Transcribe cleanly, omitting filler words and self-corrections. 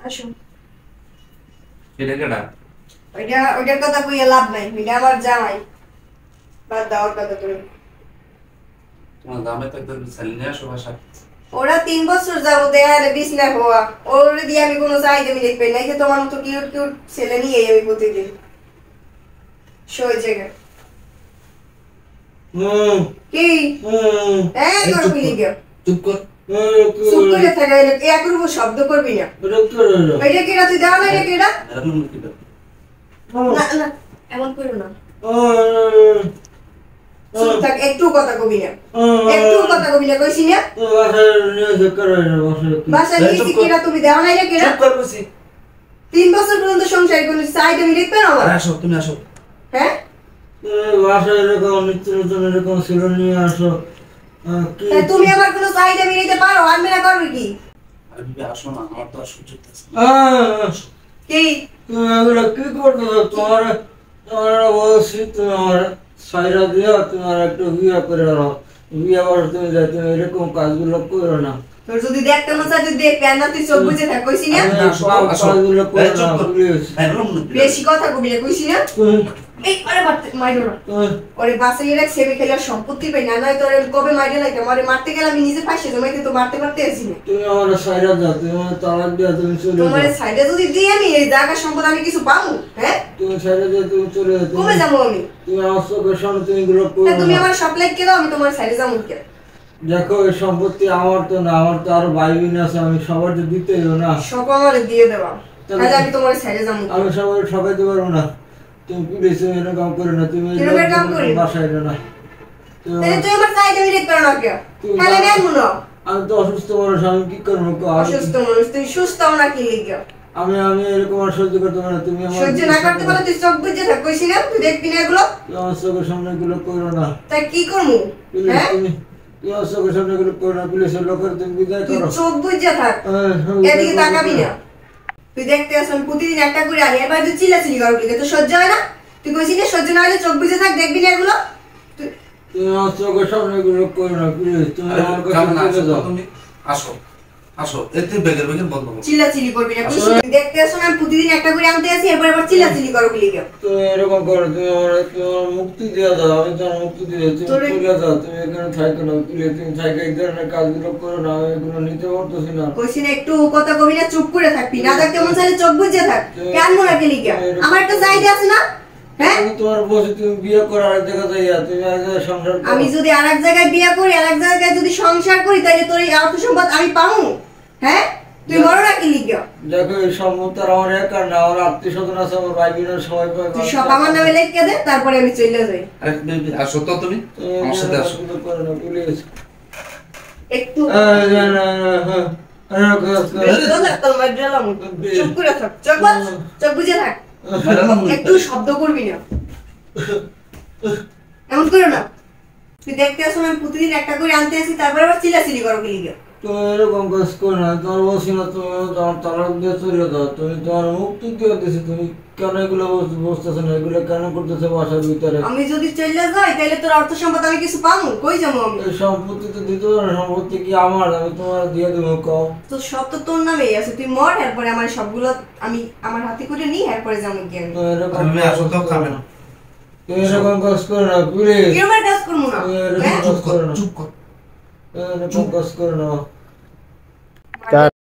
আসো। এটা কেডা? ওইটার কথা কইয়া লাভ নাই, এটা আমার জামাই। বাদ দাও ওর কথা তুমি। তোমার দামে তো একদম ছেলে নিয়ে আসো বাসা। ওরা 3 বছর যাবো দেয়ালে বিছনা হওয়া, ওরে দিয়ে আমি কোনো চাহিদা মিটাতে পারি না। এই যে তোমার মতো কিউট কিউট ছেলে নিয়ে আমি প্রতিদিন সই জায়গায় কি করবি লিখে চুপ কর। চুপ করে থাকা, একের উপর শব্দ করবি না। এটা কেডা তুই দেওয়া না, এটা কেডা? না না এমন করো না, চুপ থাক, একটু কথা কবি না, একটু কথা কবি না, কইছি না বাসায় নিয়েছি কেডা তুমি দেওয়া না, এটা কেডা? 3 বছর পর্যন্ত সংসার করে চাহিদা মিটাতে পারো না। আসো তুমি আসো। হ্যাঁ বাসায় এরকম নিত্য নতুন এরকম ছিল নিয়ে আসো। তুমি আমার কোনো চাহিদা মিটাতে পারো, আমি না করবে কি? আসো না, আমার তো আর সহ্য হচ্ছে না। কি তুমি এগুলো কি করছো? তোমার বলছি তুমি আমার সাইরা দিয়া তোমার একটু বিয়ে করে নাও। বিয়ে করে তুমি এরকম কাজগুলো করো না। তোর যদি দেখতে মন চায় তুই দেখবি, আর না তুই চোখ বুঝে থাক, কইছি না কাজগুলো করো না প্লিজ। বেশি কথা কবি না, কইছি না এই আরে মাইরো না ওরে বাসায় রাখ, সেবে খেলে সম্পত্তি পাই না, নয় তোর কবে মাইরে লাইতাম। ওরে মারতে গেলে আমি নিজে ফাঁসে জমাইতে, তো মারতে মারতে আসি না। তুমি আমার সাইরা দাও, তুমি আমার তালাক দিয়া তুমি চলে যাও। তোমার সাইডে যদি দিই আমি এই জায়গা সম্পদ আমি কিছু পাবো? হ্যাঁ তুমি সাইরা দিয়া তুমি চলে যাও। কবে যাবো আমি? তুমি আমার চোখের সামনে তুমি এগুলো করো না। তুমি আমার সব লাইক কে দাও, আমি তোমার সাইডে যাবো কে? দেখো এই সম্পত্তি আমার তো না, আমার তো আরো ভাই বোন আছে, আমি সবার তো দিতেই না। সব আমার দিয়ে দেবা, তাহলে আমি তোমার সাইডে যাবো। আমি সবার ঠকাইতে পারবো না। তুমি প্লিজ এরকম করো না, তুমি বাসায় এলো না। তাহলে তুই আমার সাইডে মিলিট করো না কে? তাহলে আমি আনবো না। আমি তো অসুস্থ মানুষ, আমি কি করবো? অসুস্থ মানুষ তুই, সুস্থ না কি লিখা? আমি এরকম আর সহ্য করতে পারি না। তুমি আমার সহ্য না করতে পারলে তুই চোখ বুঝে থাক, কইছি না তুই দেখবি না এগুলো। আমার চোখের সামনে এগুলো করো না। তাই কি করবো? হ্যাঁ তুমি আমার চোখের সামনে এগুলো করো না, প্লিজ। লোকের তুমি বিদায় তুই করো। চোখ বুঝে থাক, এদিকে তাকাবি না। তুই দেখতে আসো আমি প্রতিদিন একটা করে আনি, এবার তুই চিল্লাচিল্লি করবি, তো সহ্য হয় না? তুই কইছি না সহ্য না হলে চোখ বুঝে থাক, দেখবি না এগুলো। তুমি আমার চোখের সামনে এগুলো করো না, প্লিজ। তুমি আমার কাছে চলে যাও। তুমি আসো আসো, এতে বেগের বেগের বন্ধ করো। চিল্লাচিল্লি করবি না, তুই দেখতে আসো আমি প্রতিদিন একটা করে আনতে আসি, এরপর আবার চিল্লাচিল্লি করবি লিখে। তুমি এরকম করো, তুমি আমার মুক্তি দিয়ে দাও। আমি তোমার মুক্তি দিয়ে, তুমি চলে যাও। তুমি এখানে থাকো না, প্লিজ। তুমি থাকো, এই ধরনের কাজগুলো করো না, আমি এগুলো নিতে পারতেছি না। কইছি না একটু কথা কবি না, চুপ করে থাকবি, না দেখতে মন চাইলে চোখ বুঝে থাক। কেন মনে রাখে লিখে? আমার একটা চাহিদা আছে না? হ্যাঁ আমি তোমার বসে তুমি বিয়ে করো আরেক জায়গা যাইয়া, তুমি আরেক জায়গায় সংসার করো। আমি যদি আরেক জায়গায় বিয়ে করি, আরেক জায়গায় যদি সংসার করি, তাহলে তোর এই অর্থ সম্পদ আমি পাবো? হ্যাঁ তুই বড় রাখি লিখে। দেখো এই সম্পদ আর আমার একার না, আমার আত্মীয় স্বজন আছে, আমার ভাই বোনের সবাই পাবে। তুই সব আমার নামে লিখে দে, তারপরে আমি চলে যাই। আরে আসো তো তুমি আমার সাথে আসো। করো না প্লিজ। একটু না না চুপ করে থাক, চোখ বুঝে থাক, একটু শব্দ করবি না, এমন করো না। তুই দেখতে আসো আমি প্রতিদিন একটা করে আনতে আসি, তারপরে আবার চিল্লাচিল্লি করো লিখে। তুমি এরকম কাজ করো না। তোমার বলছি না তুমি তোমার তালাক দিয়ে চলে যাও। তুমি তোমার মুক্তি দিয়ে দিছি, তুমি কেন এগুলো বুঝতেছো না? এগুলো কেন করতেছো বাসার ভিতরে? আমি যদি চলে যাই তাহলে তোর অর্থ সম্পদ আমি কিছু পাবো? কই যাবো আমি? এই সম্পত্তি তো দিতে পারো না, সম্পত্তি কি আমার? আমি তোমার দিয়ে দেবো, কও। তো সব তো তোর নামেই আছে, তুই মর, এরপরে আমার সবগুলো আমি আমার হাতে করে নিই, এরপরে যাবো কি আমি। তুমি আসো তো, খাবে না। তুমি এরকম কাজ করো না প্লিজ। কিরকম কাজ করবো না? তুমি এরকম কাজ করো না, চুপ কর। এরকম কাজ করো না।